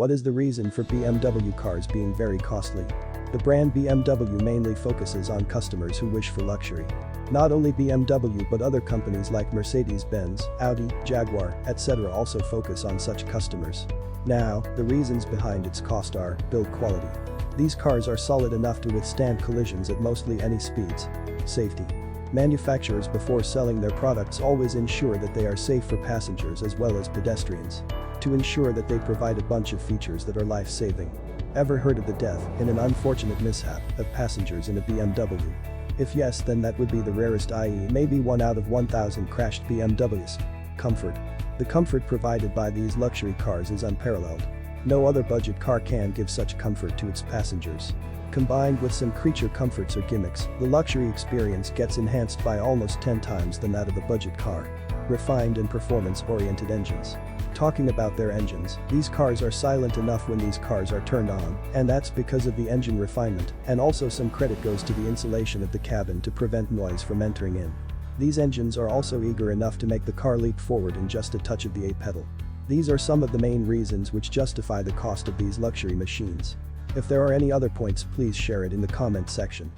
What is the reason for BMW cars being very costly? The brand BMW mainly focuses on customers who wish for luxury. Not only BMW but other companies like Mercedes Benz, Audi, Jaguar, etc. also focus on such customers. Now, the reasons behind its cost are build quality. These cars are solid enough to withstand collisions at mostly any speeds. Safety. Manufacturers before selling their products always ensure that they are safe for passengers as well as pedestrians. To ensure that they provide a bunch of features that are life-saving. Ever heard of the death, in an unfortunate mishap, of passengers in a BMW? If yes, then that would be the rarest, i.e. maybe 1 out of 1,000 crashed BMWs. Comfort. The comfort provided by these luxury cars is unparalleled. No other budget car can give such comfort to its passengers. Combined with some creature comforts or gimmicks, the luxury experience gets enhanced by almost 10 times than that of a budget car. Refined and performance-oriented engines. Talking about their engines, these cars are silent enough when these cars are turned on, and that's because of the engine refinement, and also some credit goes to the insulation of the cabin to prevent noise from entering in. These engines are also eager enough to make the car leap forward in just a touch of the A pedal. These are some of the main reasons which justify the cost of these luxury machines. If there are any other points, please share it in the comment section.